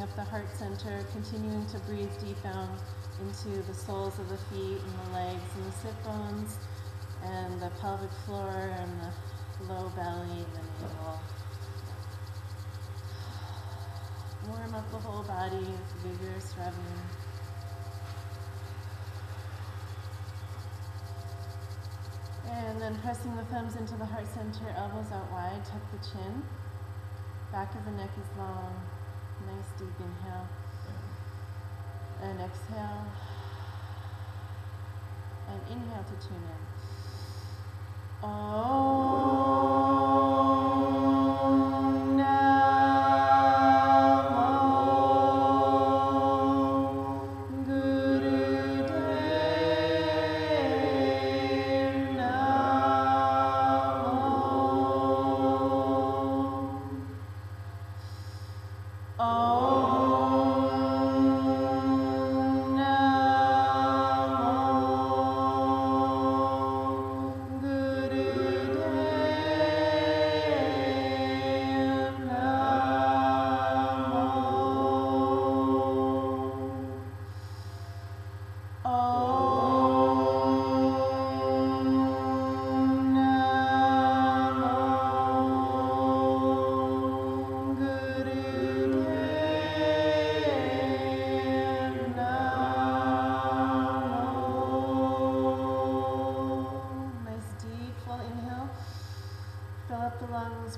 up the heart center, continuing to breathe deep down into the soles of the feet and the legs and the sit bones and the pelvic floor and the low belly and the navel. Warm up the whole body with vigorous rubbing. And then pressing the thumbs into the heart center, elbows out wide, tuck the chin. Back of the neck is long. Nice deep inhale. And exhale. And inhale to tune in.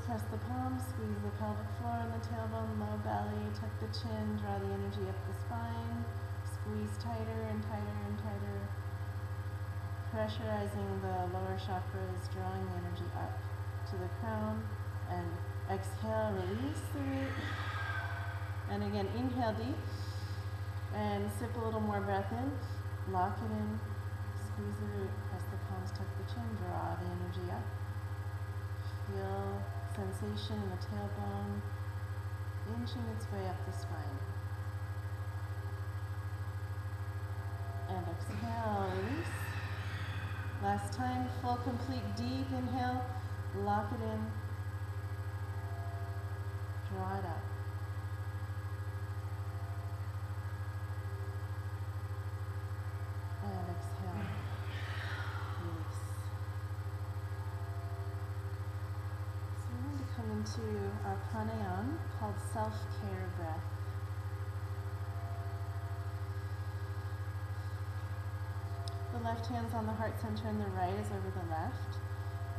Press the palms, squeeze the pelvic floor and the tailbone, low belly, tuck the chin, draw the energy up the spine, squeeze tighter and tighter and tighter, pressurizing the lower chakras, drawing the energy up to the crown, and exhale, release the root, and again, inhale deep, and sip a little more breath in, lock it in, squeeze the root, press the palms, tuck the chin, draw the energy up, feel sensation in the tailbone, inching its way up the spine. And exhale, release. Last time, full, complete, deep inhale, lock it in, draw it up. And exhale, release. Come into our pranayama called self-care breath. The left hand's on the heart center and the right is over the left,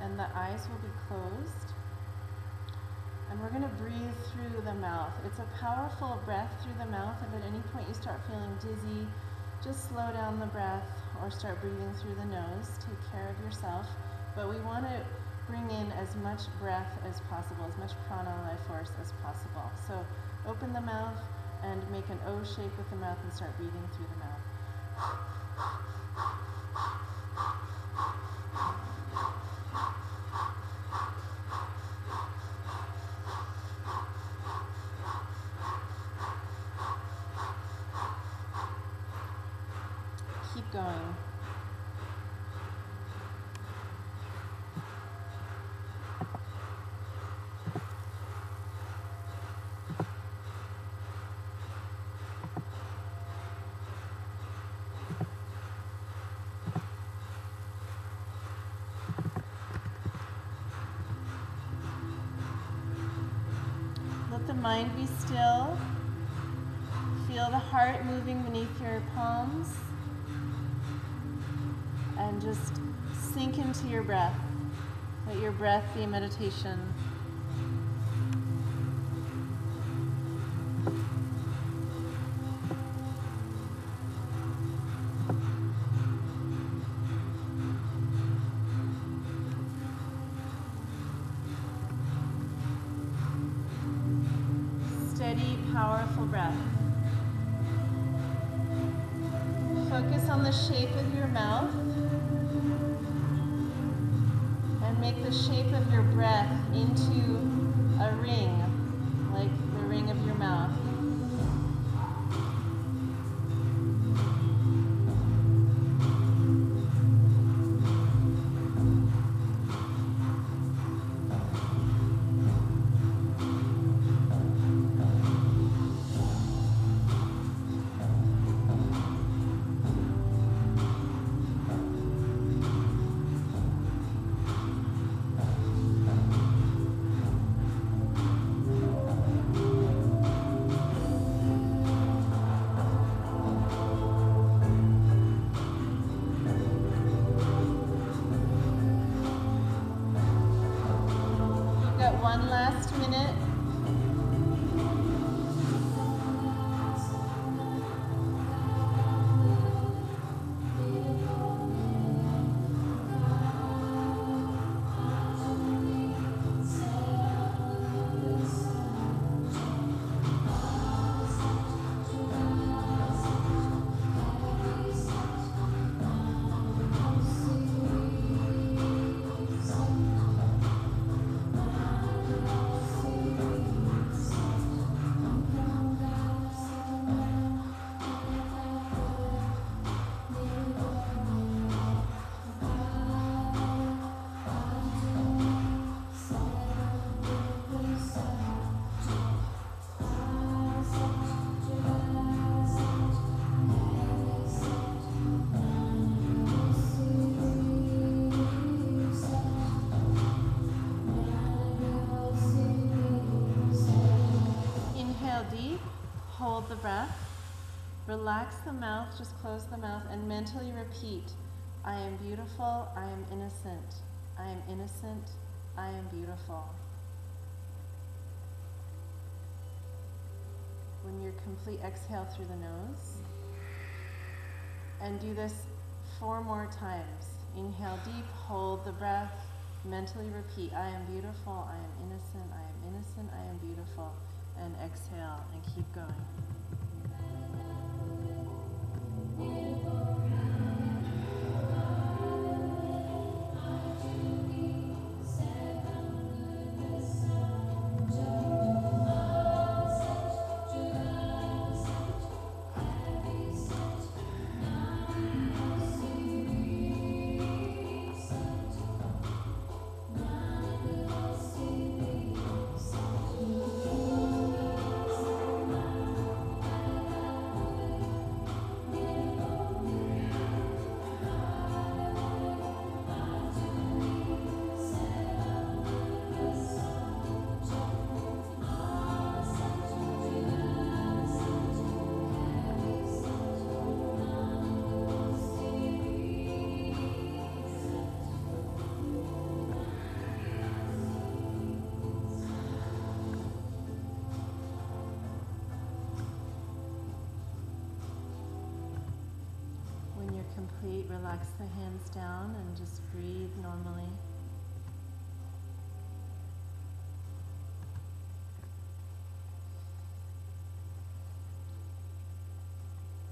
and the eyes will be closed. And we're going to breathe through the mouth. It's a powerful breath through the mouth. If at any point you start feeling dizzy, just slow down the breath or start breathing through the nose. Take care of yourself. But we want to bring in as much breath as possible, as much prana, life force as possible. So open the mouth and make an O shape with the mouth and start breathing through the mouth. Keep going. Let the mind be still. Feel the heart moving beneath your palms. And just sink into your breath. Let your breath be meditation. Steady, powerful breath. Focus on the shape of your mouth and make the shape of your breath into a ring, like the ring of your mouth. get one last minute. Inhale deep, hold the breath, relax the mouth, just close the mouth, and mentally repeat, I am beautiful, I am innocent, I am innocent, I am beautiful. When you're complete, exhale through the nose, and do this 4 more times. Inhale deep, hold the breath, mentally repeat, I am beautiful, I am innocent, I am innocent, I am beautiful. And exhale and keep going. Complete, relax the hands down and just breathe normally.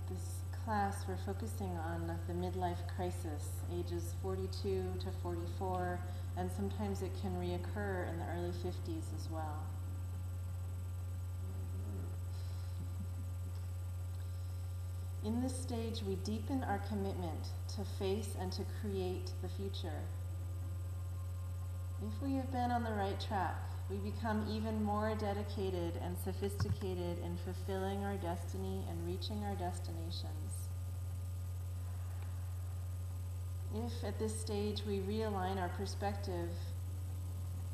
This class we're focusing on the midlife crisis, ages 42 to 44, and sometimes it can reoccur in the early 50s as well. In this stage, we deepen our commitment to face and to create the future. If we have been on the right track, we become even more dedicated and sophisticated in fulfilling our destiny and reaching our destinations. If at this stage we realign our perspective,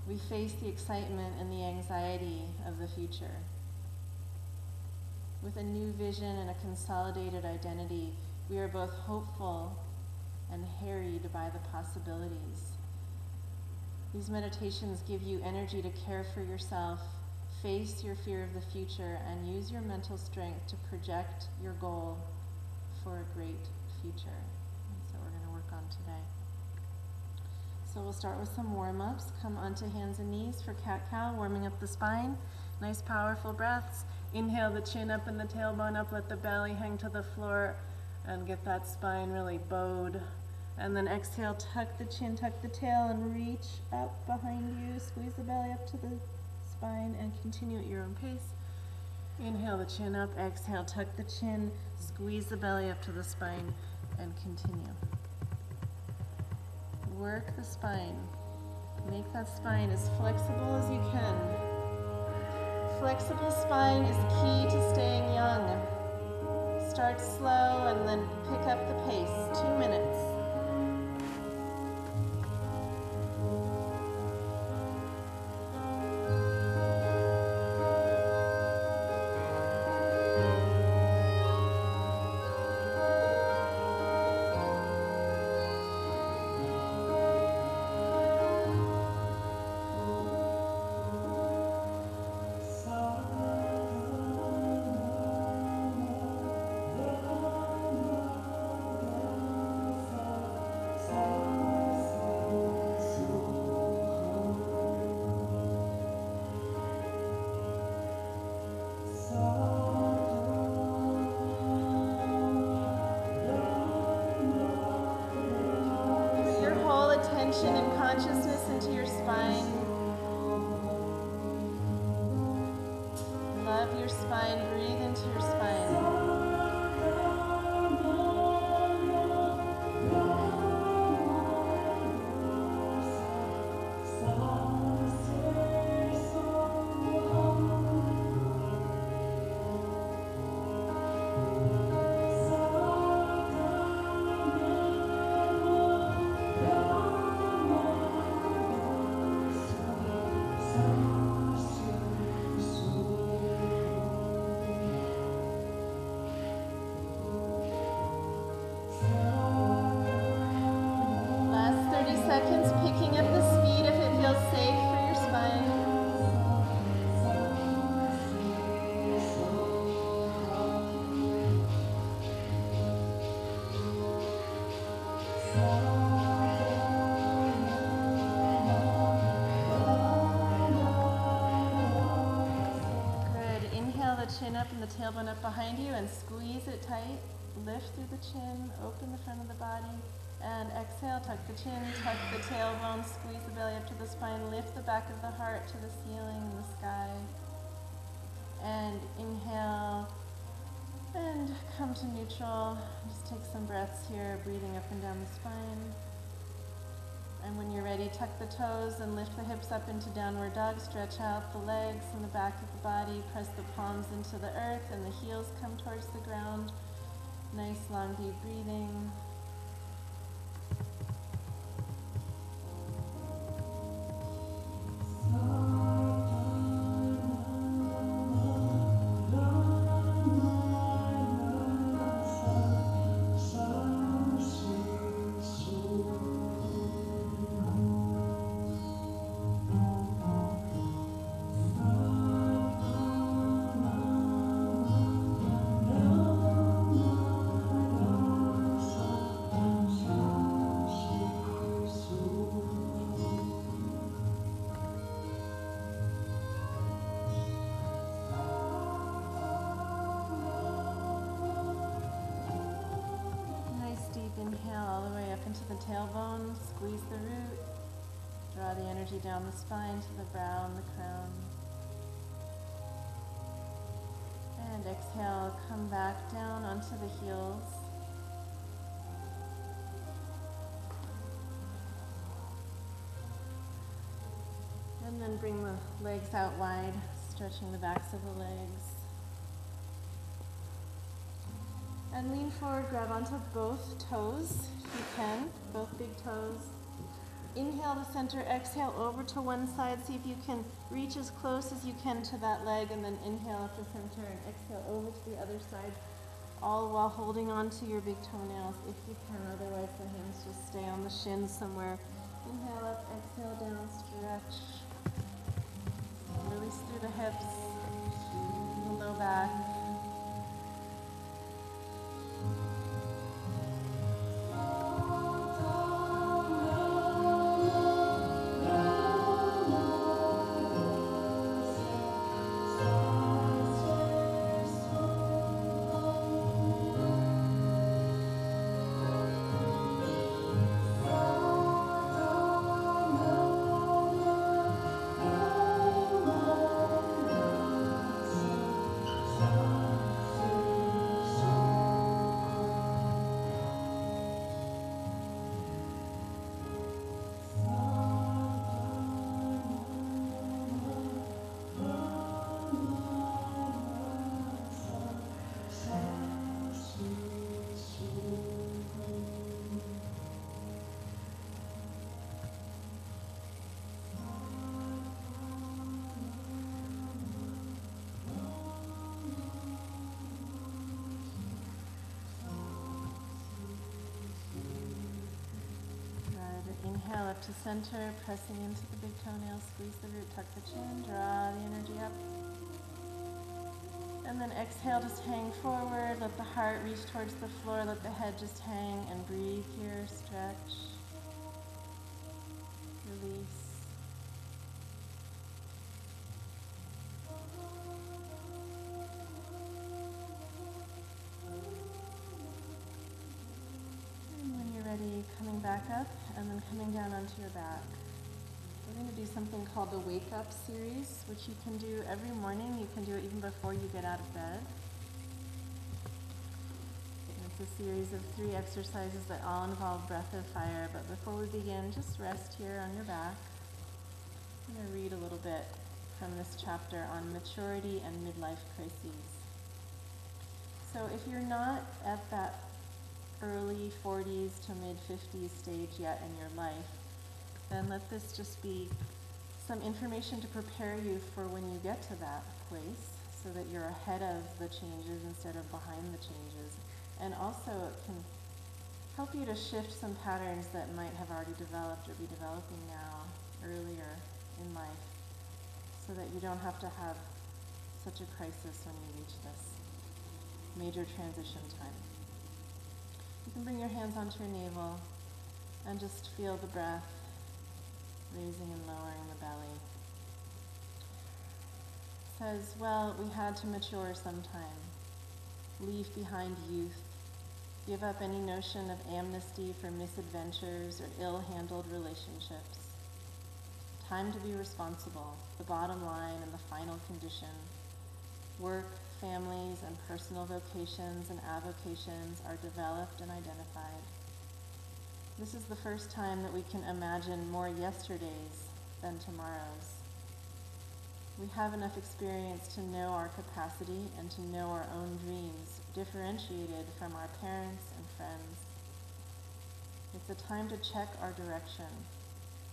we face the excitement and the anxiety of the future. With a new vision and a consolidated identity, we are both hopeful and harried by the possibilities. These meditations give you energy to care for yourself, face your fear of the future, and use your mental strength to project your goal for a great future. That's what we're going to work on today. So we'll start with some warm-ups. Come onto hands and knees for cat-cow, warming up the spine. Nice, powerful breaths. Inhale the chin up and the tailbone up, let the belly hang to the floor, and get that spine really bowed. And then exhale, tuck the chin, tuck the tail, and reach up behind you. Squeeze the belly up to the spine, and continue at your own pace. Inhale the chin up, exhale, tuck the chin, squeeze the belly up to the spine, and continue. Work the spine. Make that spine as flexible as you can. Flexible spine is key to staying young. Start slow and then pick up the pace. 2 minutes. of your spine. Breathe into your spine. Seconds, picking up the speed if it feels safe for your spine. Good. Inhale the chin up and the tailbone up behind you and squeeze it tight. Lift through the chin, open the front of the body. And exhale, tuck the chin, tuck the tailbone, squeeze the belly up to the spine, lift the back of the heart to the ceiling and the sky. And inhale, and come to neutral. Just take some breaths here, breathing up and down the spine. And when you're ready, tuck the toes and lift the hips up into downward dog. Stretch out the legs and the back of the body. Press the palms into the earth and the heels come towards the ground. Nice, long, deep breathing. The tailbone, squeeze the root, draw the energy down the spine to the brow and the crown. And exhale, come back down onto the heels. And then bring the legs out wide, stretching the backs of the legs. And lean forward, grab onto both toes, if you can, both big toes. Inhale to center, exhale over to one side. See if you can reach as close as you can to that leg, and then inhale up to center and exhale over to the other side, all while holding on to your big toenails if you can, otherwise the hands just stay on the shins somewhere. Inhale up, exhale down, stretch. Release through the hips, the low back. Inhale up to center, pressing into the big toenails, squeeze the root, tuck the chin, draw the energy up. And then exhale, just hang forward, let the heart reach towards the floor, let the head just hang, and breathe here, stretch, release. And when you're ready, coming back up, and then coming down onto your back. We're going to do something called the Wake Up series, which you can do every morning. You can do it even before you get out of bed. And it's a series of 3 exercises that all involve breath of fire. But before we begin, just rest here on your back. I'm going to read a little bit from this chapter on maturity and midlife crises. So if you're not at that early 40s to mid 50s stage yet in your life, then let this just be some information to prepare you for when you get to that place, so that you're ahead of the changes instead of behind the changes. And also it can help you to shift some patterns that might have already developed or be developing now earlier in life, so that you don't have to have such a crisis when you reach this major transition time. You can bring your hands onto your navel and just feel the breath raising and lowering the belly. It says, well, we had to mature sometime, leave behind youth, give up any notion of amnesty for misadventures or ill-handled relationships. Time to be responsible, the bottom line and the final condition. Work, families, and personal vocations and avocations are developed and identified. This is the first time that we can imagine more yesterdays than tomorrows. We have enough experience to know our capacity and to know our own dreams, differentiated from our parents and friends. It's a time to check our direction.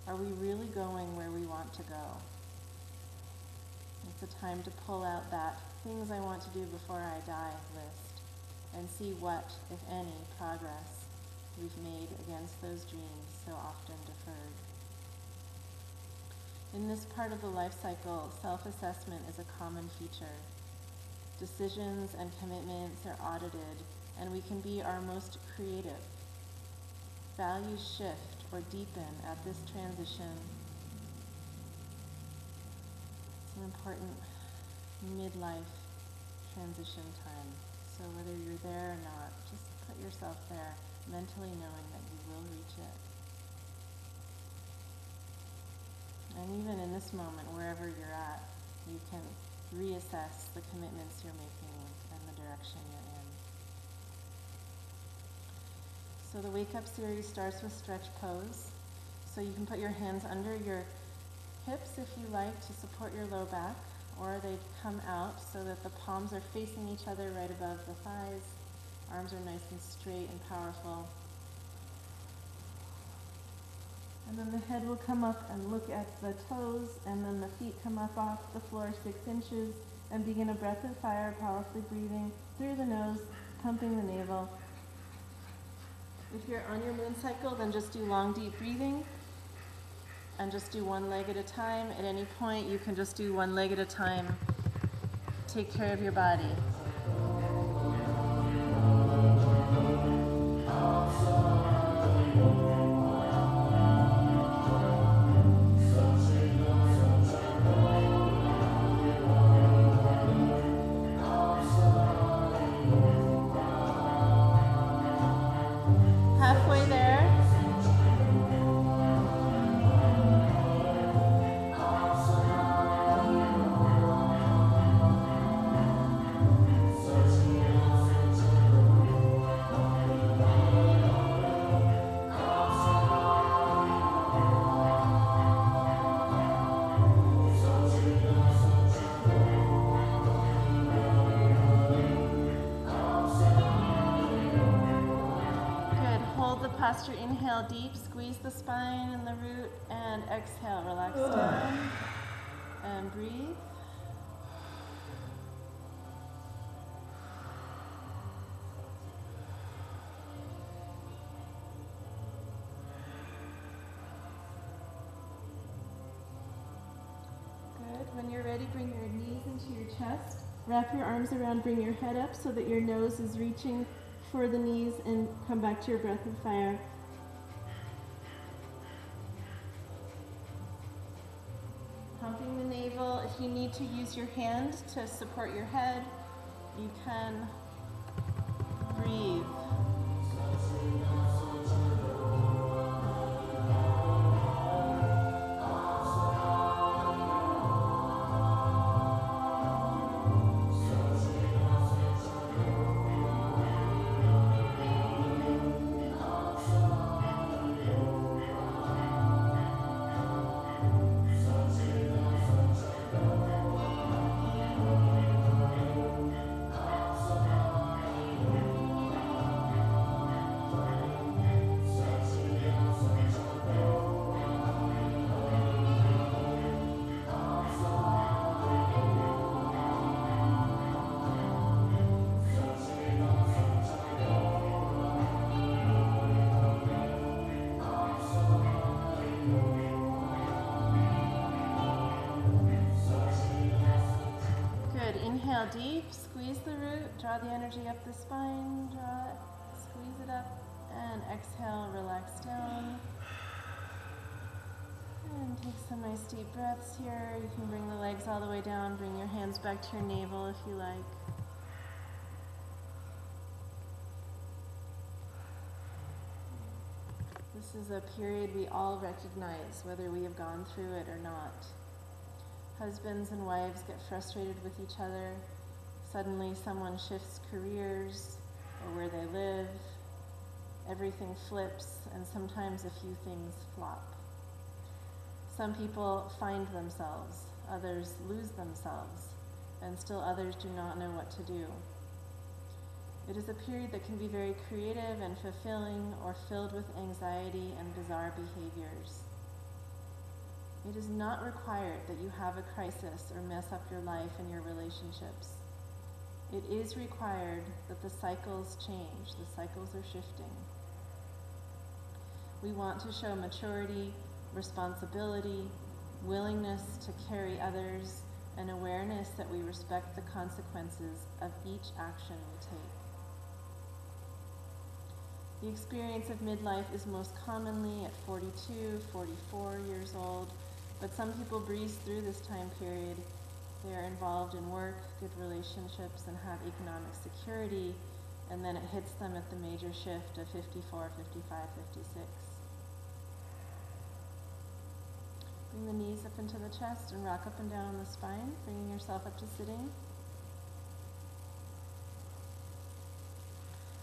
Are we really going where we want to go? It's a time to pull out that things I want to do before I die list and see what, if any, progress we've made against those dreams so often deferred. In this part of the life cycle, self-assessment is a common feature. Decisions and commitments are audited, and we can be our most creative. Values shift or deepen at this transition. It's an important midlife transition time. So whether you're there or not, just put yourself there, mentally knowing that you will reach it. And even in this moment, wherever you're at, you can reassess the commitments you're making and the direction you're in. So the Wake Up series starts with stretch pose. So you can put your hands under your hips if you like to support your low back, or they come out so that the palms are facing each other right above the thighs. Arms are nice and straight and powerful. And then the head will come up and look at the toes, and then the feet come up off the floor 6 inches, and begin a breath of fire, powerfully breathing through the nose, pumping the navel. If you're on your moon cycle, then just do long, deep breathing, and just do one leg at a time. At any point, you can just do one leg at a time. Take care of your body. Halfway there. Posture, inhale deep, squeeze the spine and the root, and exhale, relax down, and breathe. Good. When you're ready, bring your knees into your chest. Wrap your arms around, bring your head up so that your nose is reaching for the knees, and come back to your breath of fire. Pumping the navel. If you need to use your hand to support your head, you can breathe. Inhale deep, squeeze the root, draw the energy up the spine, draw it, squeeze it up, and exhale, relax down. And take some nice deep breaths here. You can bring the legs all the way down, bring your hands back to your navel if you like. This is a period we all recognize, whether we have gone through it or not. Husbands and wives get frustrated with each other. Suddenly someone shifts careers or where they live. Everything flips, and sometimes a few things flop. Some people find themselves, others lose themselves, and still others do not know what to do. It is a period that can be very creative and fulfilling, or filled with anxiety and bizarre behaviors. It is not required that you have a crisis or mess up your life and your relationships. It is required that the cycles change, the cycles are shifting. We want to show maturity, responsibility, willingness to carry others, and awareness that we respect the consequences of each action we take. The experience of midlife is most commonly at 42, 44 years old, but some people breeze through this time period. They are involved in work, good relationships, and have economic security, and then it hits them at the major shift of 54, 55, 56. Bring the knees up into the chest and rock up and down on the spine, bringing yourself up to sitting.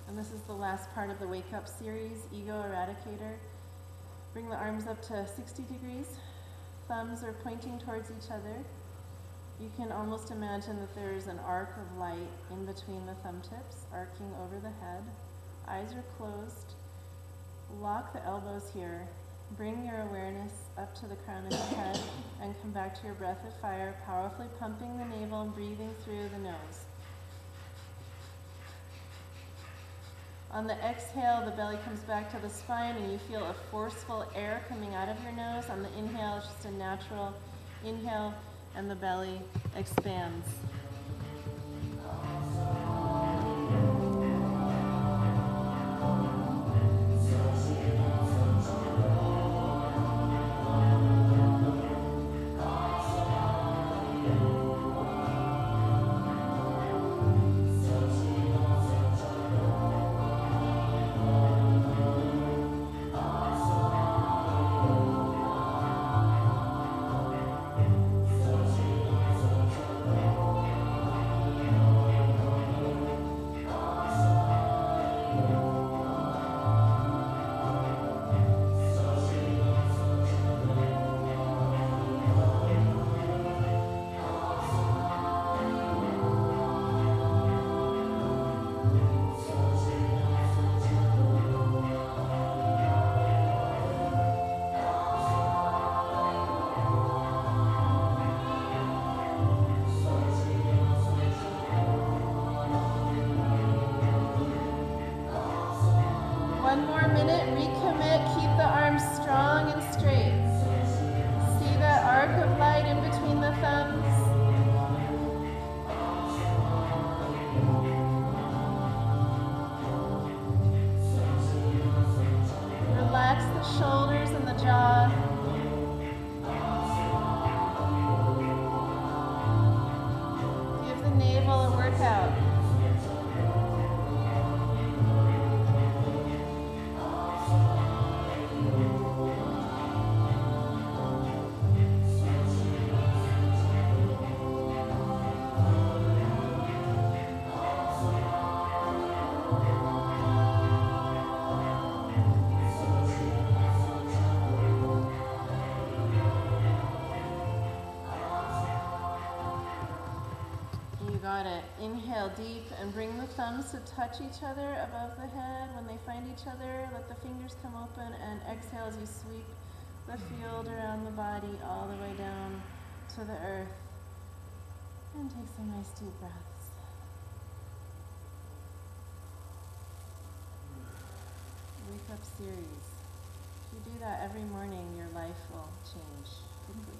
And this is the last part of the Wake Up series, Ego Eradicator. Bring the arms up to 60 degrees. Thumbs are pointing towards each other. You can almost imagine that there is an arc of light in between the thumb tips, arcing over the head. Eyes are closed. Lock the elbows here. Bring your awareness up to the crown of your head and come back to your breath of fire, powerfully pumping the navel and breathing through the nose. On the exhale, the belly comes back to the spine and you feel a forceful air coming out of your nose. On the inhale, it's just a natural inhale and the belly expands. One more minute, recommit, keep the arms strong and straight. See that arc of light in between the thumbs? Relax the shoulders and the jaw. Give the navel a workout. Inhale deep and bring the thumbs to touch each other above the head. When they find each other, let the fingers come open and exhale as you sweep the field around the body all the way down to the earth. And take some nice deep breaths. Wake Up series. If you do that every morning, your life will change quickly.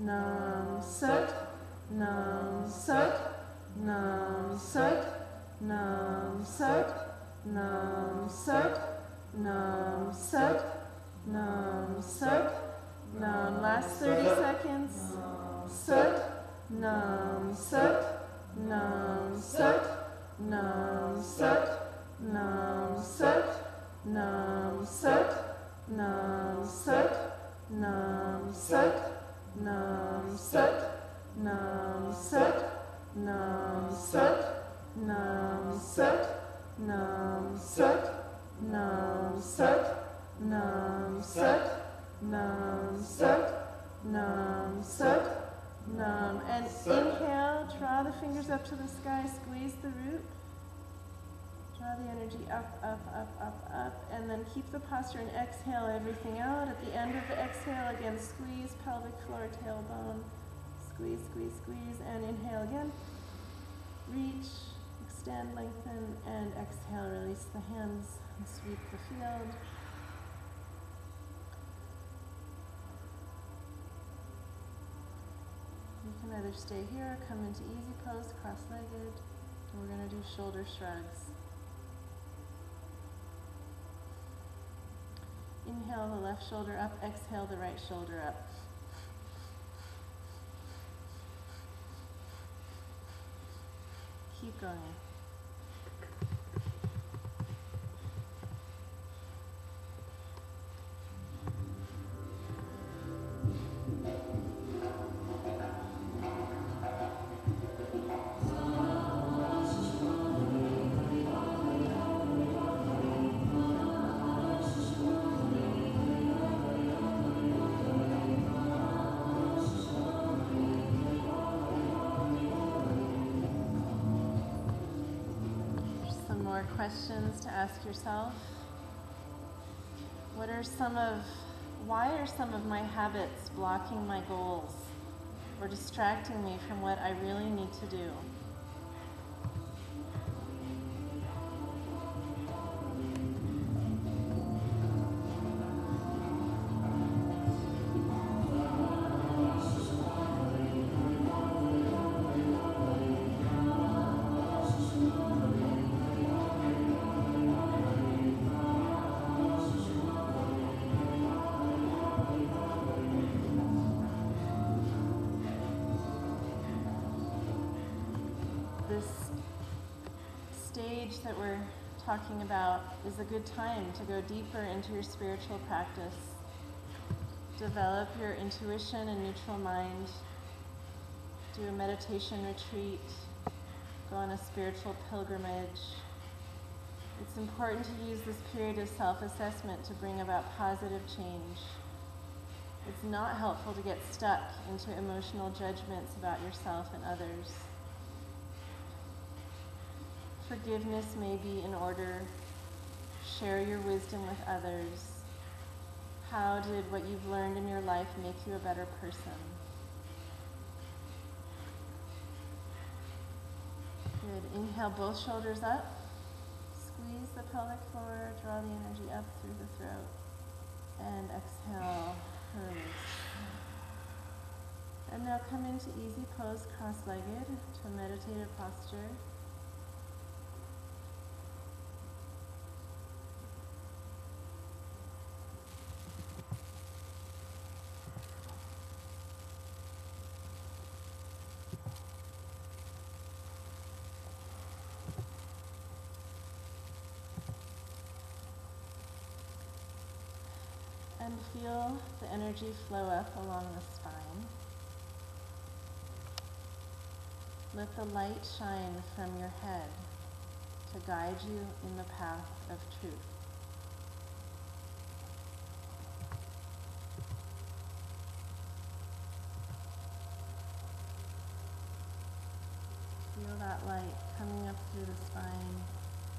Nam Sut, Nam Sut, Nam Sut, Nam Sut, Nam Sut, Nam Sut, Nam Sut, Nam. Last 30 seconds. Sut, Nam Sut, Nam Sut, Nam Sut, Nam Sut, Nam Sut, Nam Sut, Nam Sut, Nam Sut, Nam Sut, Nam Sut, Nam Sut, Nam Sut, Nam Sut, Nam Sut, Nam Sut, Nam Sut, Nam. And inhale, draw the fingers up to the sky, squeeze the root. Draw the energy up, up, up, up, up, and then keep the posture and exhale everything out. At the end of the exhale, again, squeeze pelvic floor, tailbone. Squeeze, squeeze, squeeze, and inhale again. Reach, extend, lengthen, and exhale. Release the hands and sweep the field. You can either stay here or come into easy pose, cross-legged. And we're going to do shoulder shrugs. Inhale the left shoulder up, exhale the right shoulder up. Keep going. Questions to ask yourself. Why are some of my habits blocking my goals or distracting me from what I really need to do? That we're talking about is a good time to go deeper into your spiritual practice. Develop your intuition and neutral mind. Do a meditation retreat. Go on a spiritual pilgrimage. It's important to use this period of self-assessment to bring about positive change. It's not helpful to get stuck into emotional judgments about yourself and others. Forgiveness may be in order. Share your wisdom with others. How did what you've learned in your life make you a better person? Good. Inhale both shoulders up. Squeeze the pelvic floor. Draw the energy up through the throat. And exhale, release. And now come into easy pose, cross-legged, to a meditative posture. And feel the energy flow up along the spine. Let the light shine from your head to guide you in the path of truth. Feel that light coming up through the spine,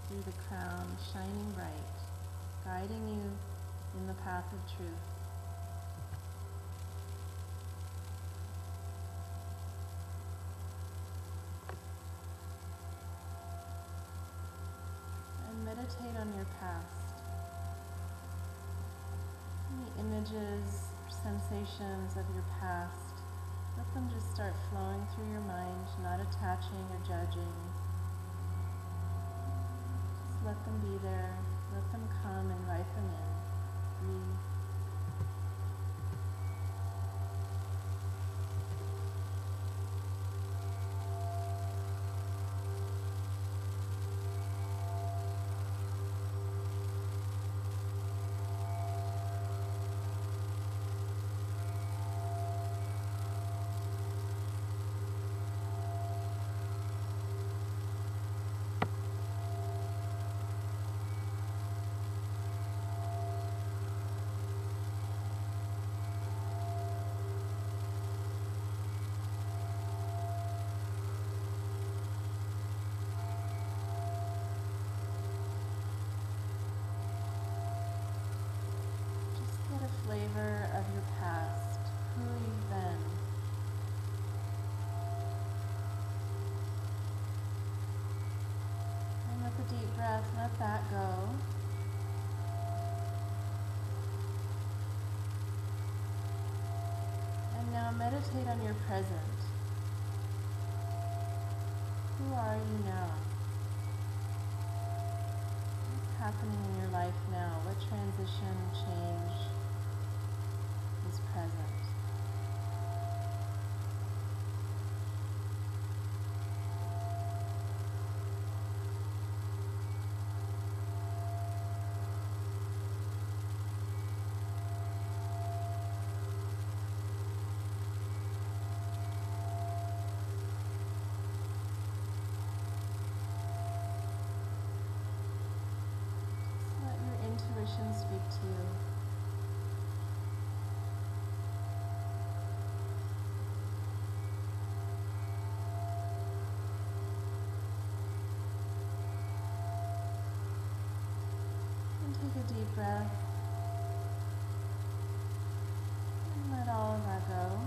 through the crown, shining bright, guiding you in the path of truth. And meditate on your past. Any images or sensations of your past Let them just start flowing through your mind, not attaching or judging. Just let them be there. Let them come, invite them in. Breathe. Flavor of your past, who you've been. And with a deep breath, let that go. And now meditate on your present. Who are you now? What's happening in your life now? What transition, change is present? Just let your intuition speak to you. Take a deep breath and let all of that go.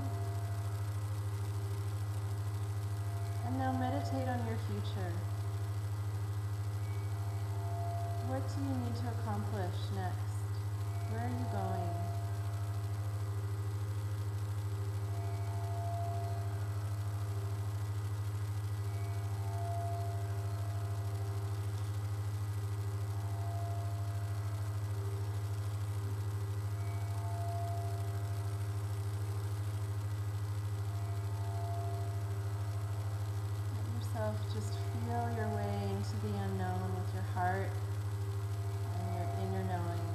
And now meditate on your future. What do you need to accomplish next? Where are you going? Just feel your way into the unknown with your heart and your inner knowing.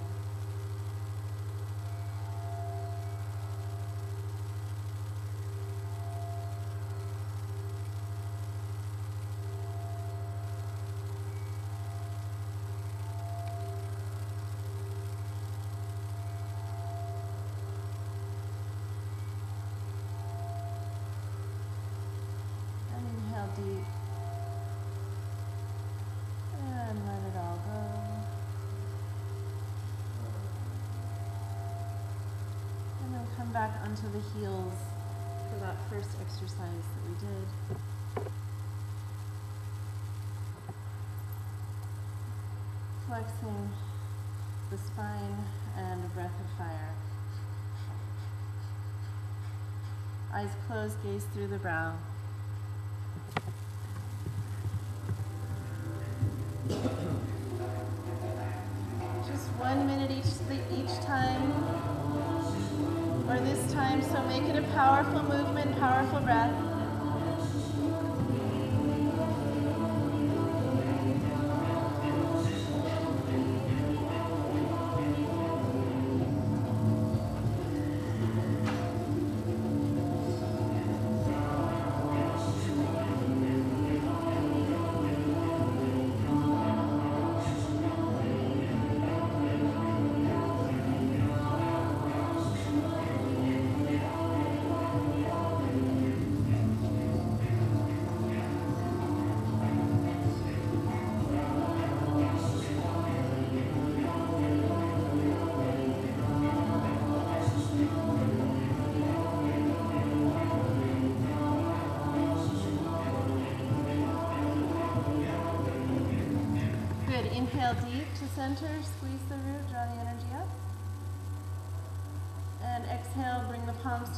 And inhale deep. And let it all go. And then come back onto the heels for that first exercise that we did. Flexing the spine and a breath of fire. Eyes closed, gaze through the brow. Just 1 minute each time, or this time, so make it a powerful movement, powerful breath. Inhale deep to center, squeeze the root, draw the energy up. And exhale, bring the palms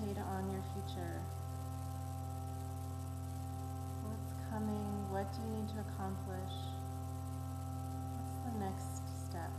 meditate on your future. What's coming? What do you need to accomplish? What's the next step?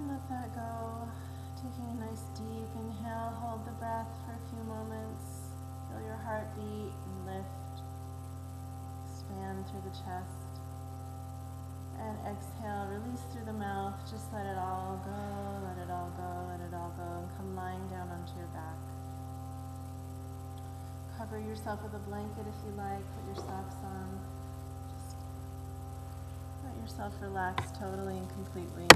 Let that go. Taking a nice deep inhale, hold the breath for a few moments. Feel your heart beat and lift. Expand through the chest. And exhale, release through the mouth. Just let it all go, let it all go, let it all go. And come lying down onto your back. Cover yourself with a blanket if you like. Put your socks on. Just let yourself relax totally and completely.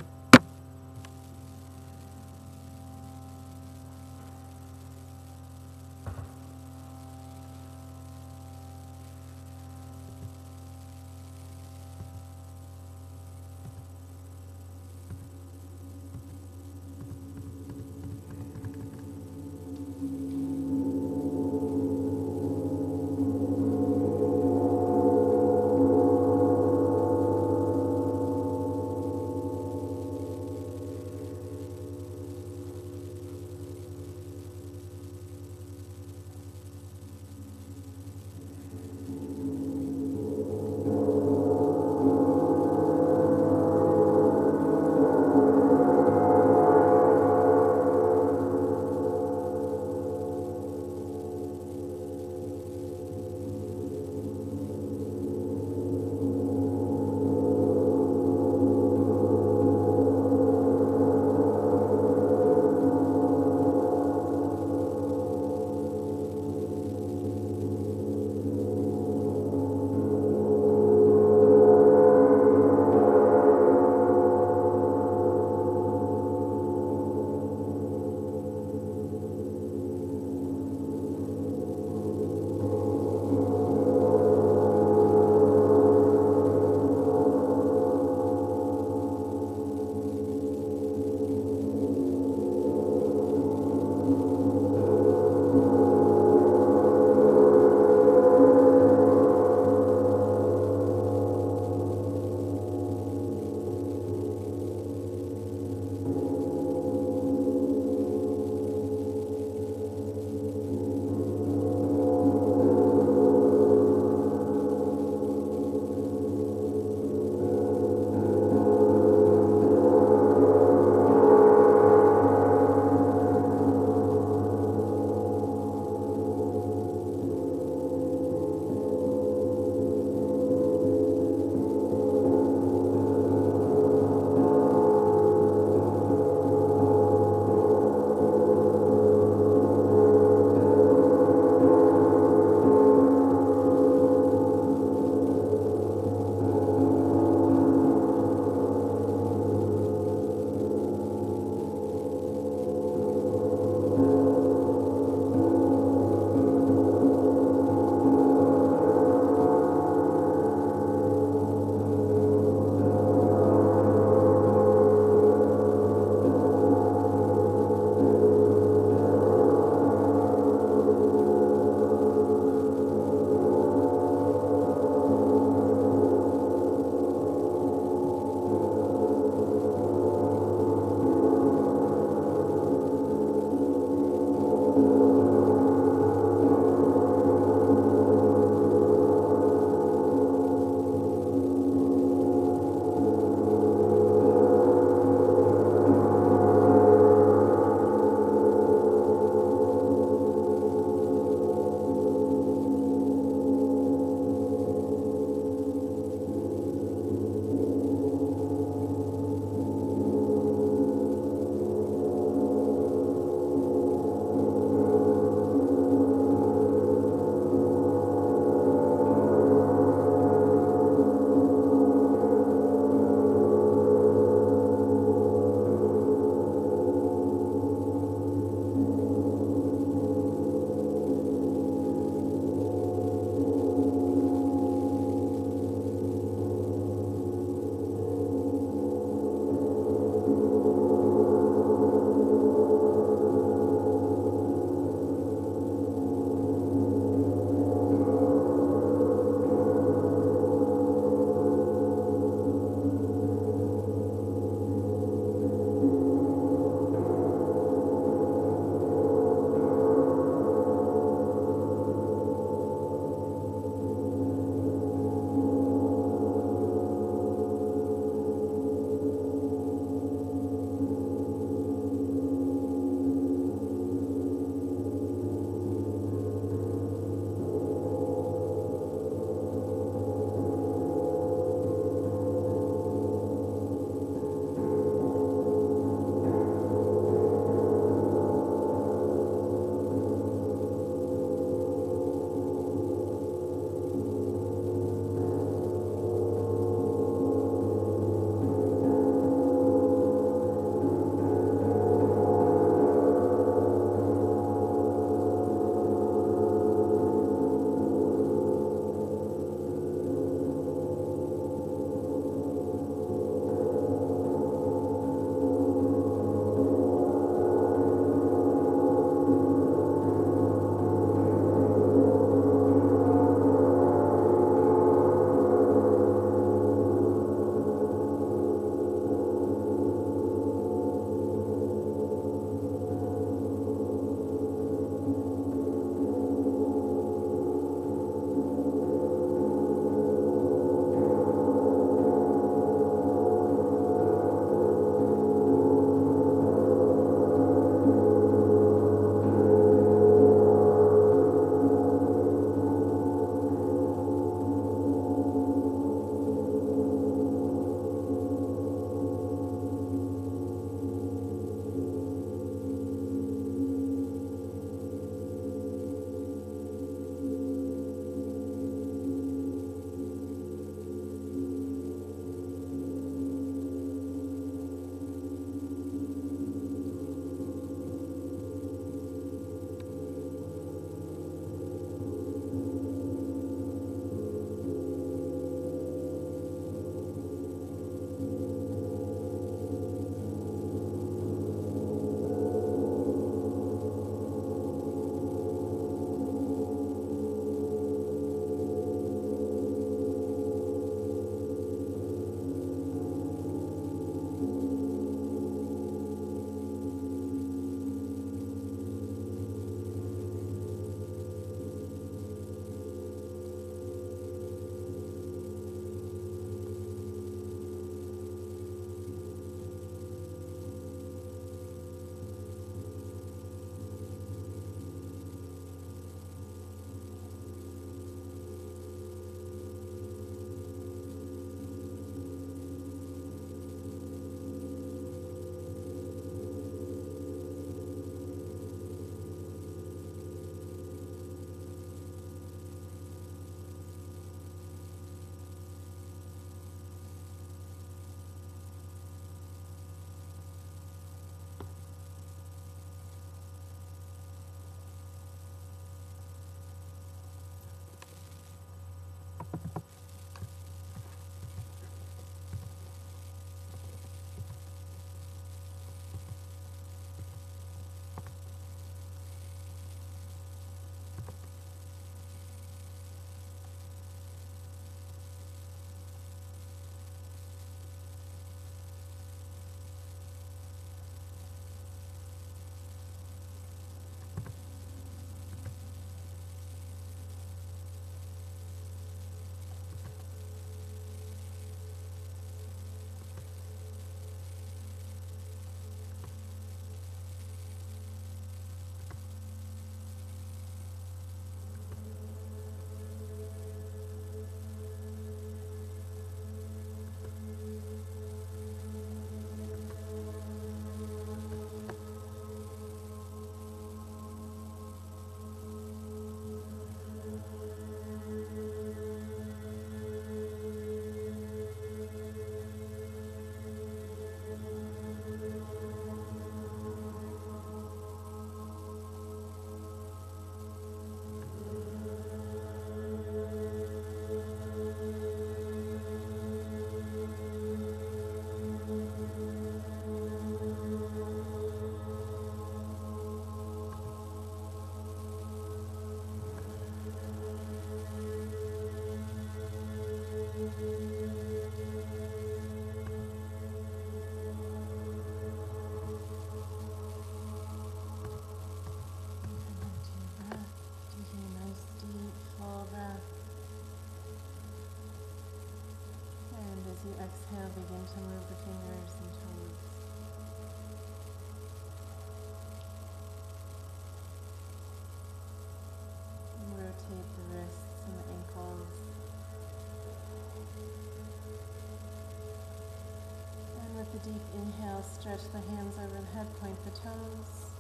deep inhale, stretch the hands over the head, point the toes.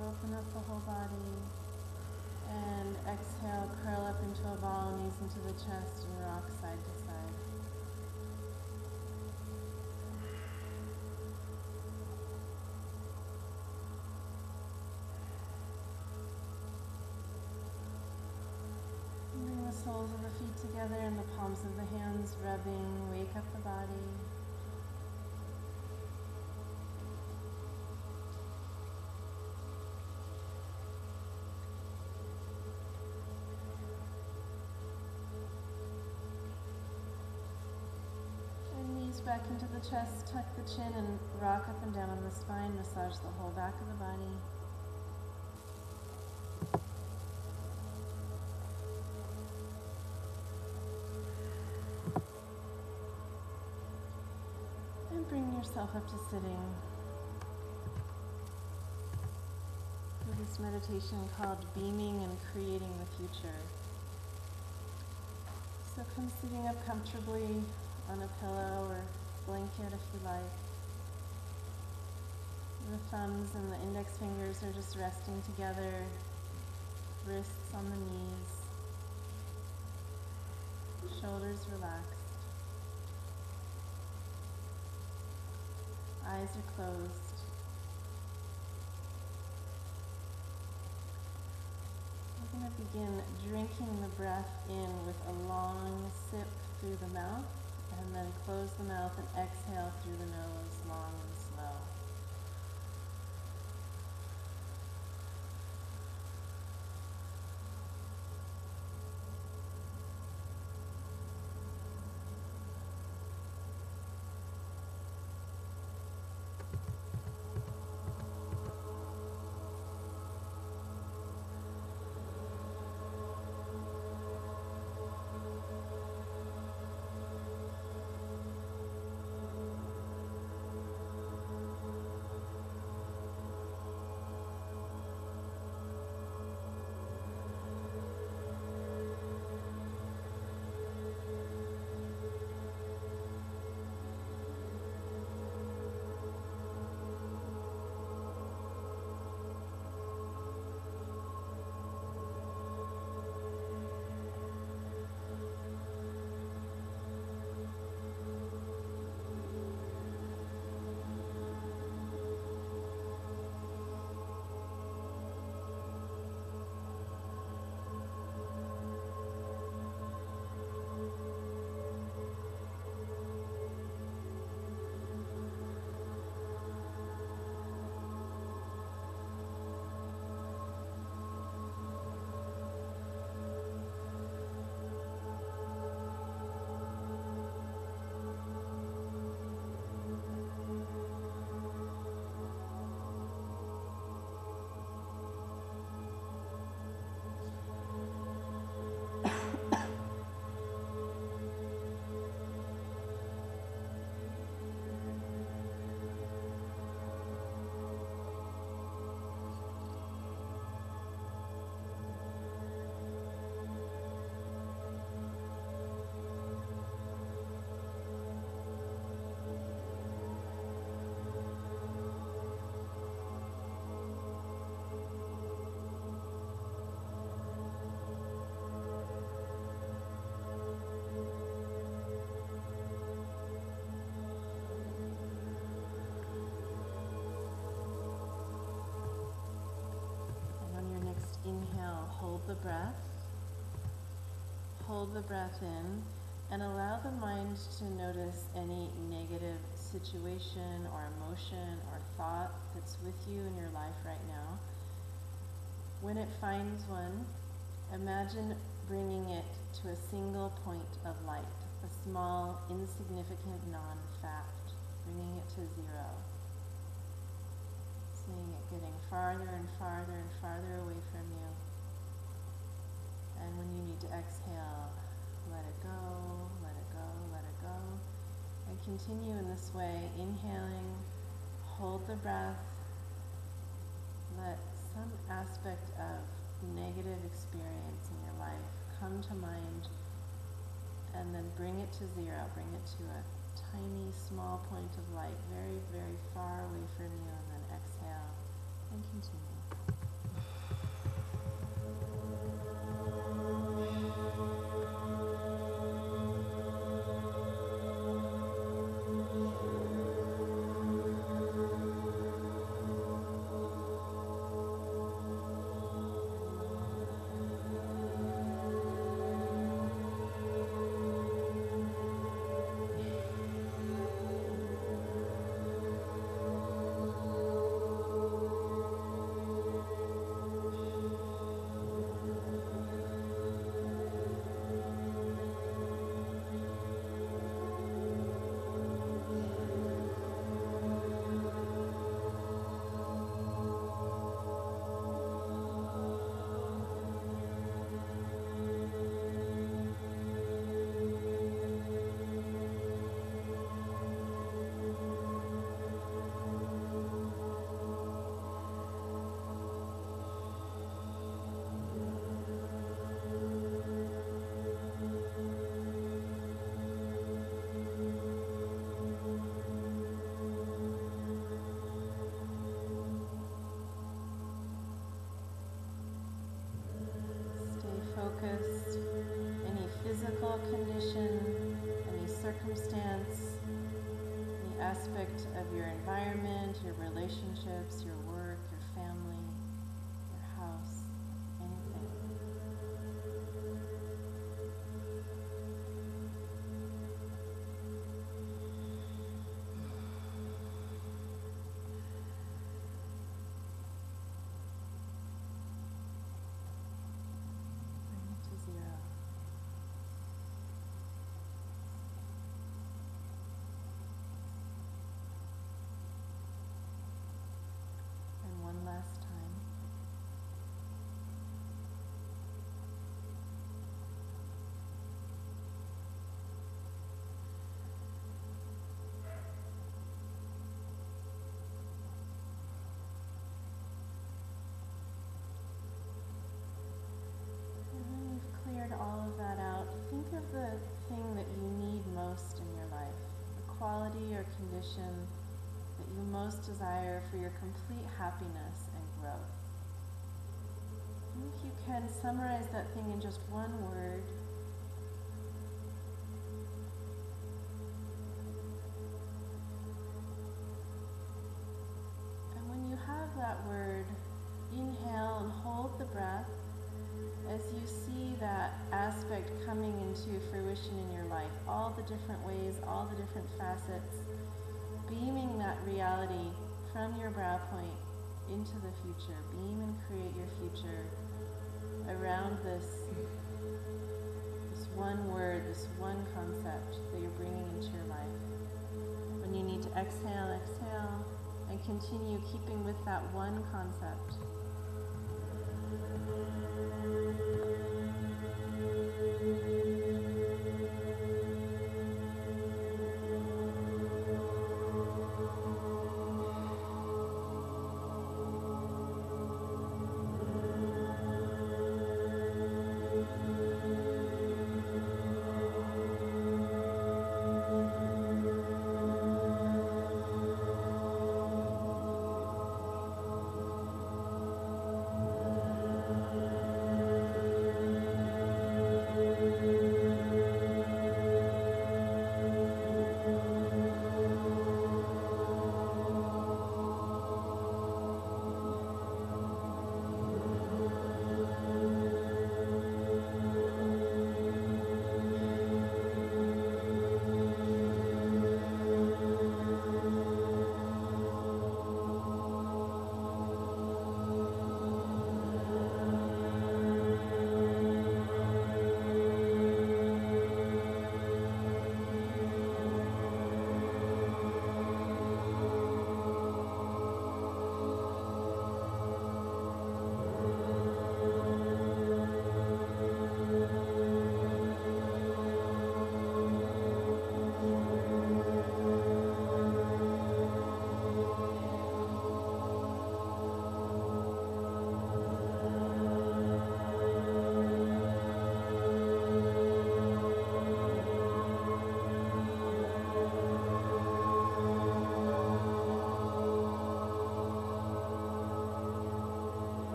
Open up the whole body. And exhale, curl up into a ball, knees into the chest, and rock side to side. Bring the soles of the feet together and the palms of the hands rubbing, wake up the body. Back into the chest, tuck the chin and rock up and down on the spine, massage the whole back of the body. And bring yourself up to sitting for this meditation called Beaming and Creating the Future. So come sitting up comfortably on a pillow or blanket if you like. The thumbs and the index fingers are just resting together, wrists on the knees, shoulders relaxed, eyes are closed. We're going to begin drinking the breath in with a long sip through the mouth, and then close the mouth and exhale through the nose, long and slow. Inhale, hold the breath in, and allow the mind to notice any negative situation or emotion or thought that's with you in your life right now. When it finds one, imagine bringing it to a single point of light, a small, insignificant non-fact, bringing it to zero. Seeing it getting farther and farther and farther away from you. And when you need to exhale, let it go, let it go, let it go. And continue in this way, inhaling, hold the breath, let some aspect of negative experience in your life come to mind, and then bring it to zero, bring it to tiny, small point of light, very, very far away from you, and then exhale and continue. Focused, any physical condition, any circumstance, any aspect of your environment, your relationships, your work, your family, your house, anything. Last time. And when you've cleared all of that out, think of the thing that you need most in your life, the quality or condition that you most desire for your complete happiness and growth. And if you can, summarize that thing in just one word. And when you have that word, inhale and hold the breath as you see that aspect coming into fruition in your life, all the different ways, all the different facets, beaming that reality from your brow point into the future. Beam and create your future around this one word, this one concept that you're bringing into your life. When you need to exhale, exhale, and continue keeping with that one concept.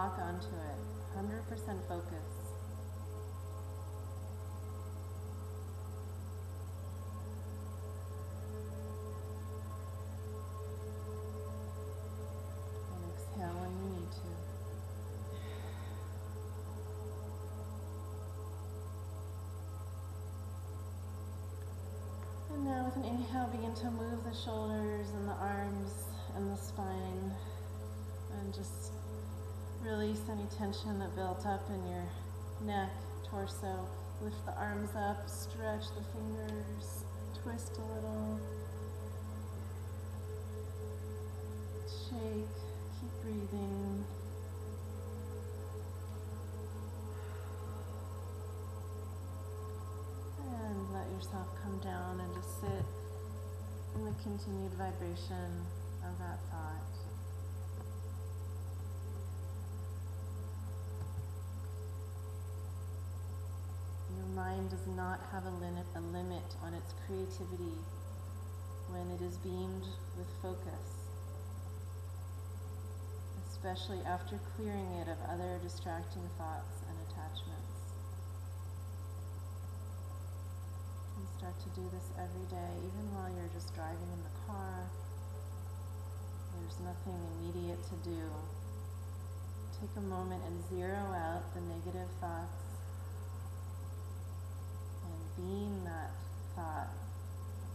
lock onto it. 100% focus. And exhale when you need to. And now with an inhale, begin to move the shoulders and the arms and the spine, and just release any tension that built up in your neck, torso. Lift the arms up, stretch the fingers, twist a little, shake, keep breathing. And let yourself come down and just sit in the continued vibration of that thought. Your mind does not have a limit on its creativity when it is beamed with focus, especially after clearing it of other distracting thoughts and attachments. And start to do this every day, even while you're just driving in the car. There's nothing immediate to do. Take a moment and zero out the negative thoughts and beam that thought,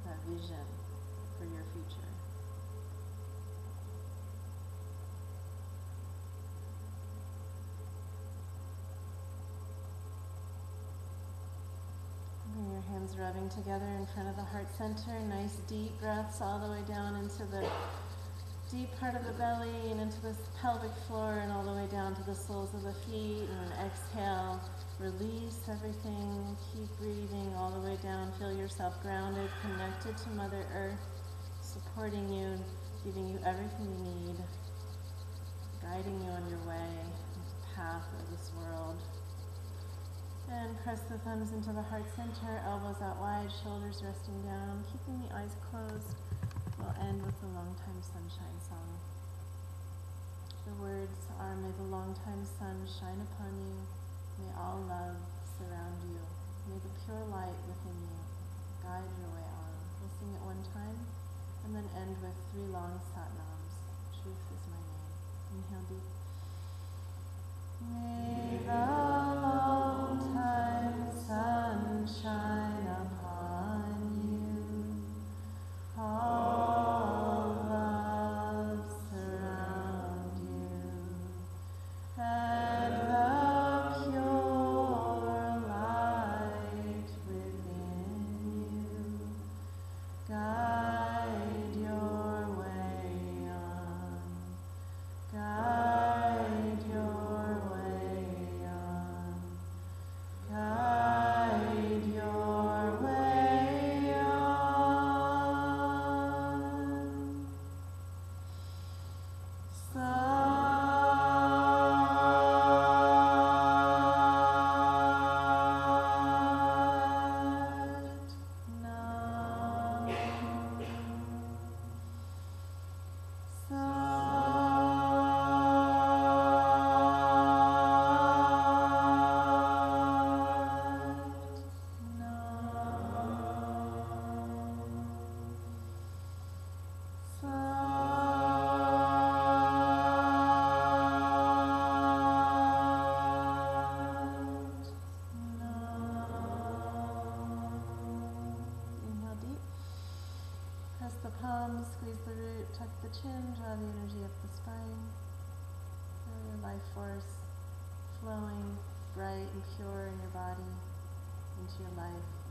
that vision for your future. Bring your hands rubbing together in front of the heart center. Nice deep breaths all the way down into the deep part of the belly and into the pelvic floor and all the way down to the soles of the feet. And then exhale, release everything. Keep breathing all the way down. Feel yourself grounded, connected to Mother Earth, supporting you, giving you everything you need, guiding you on your way, the path of this world. And press the thumbs into the heart center, elbows out wide, shoulders resting down, keeping the eyes closed. We'll end with the Longtime Sunshine song. The words are, may the longtime sun shine upon you, may all love surround you, may the pure light within you guide your way on. We'll sing it one time, and then end with 3 long satnams. Truth is my name. Inhale deep. May the longtime sun shine upon you, all love surround you, and the pure light within you guide your way on, guide your way on, guide your way on. Inhale deep. Press the palms, squeeze the root, tuck the chin, draw the energy up the spine. Feel your life force flowing bright and pure in your body into your life.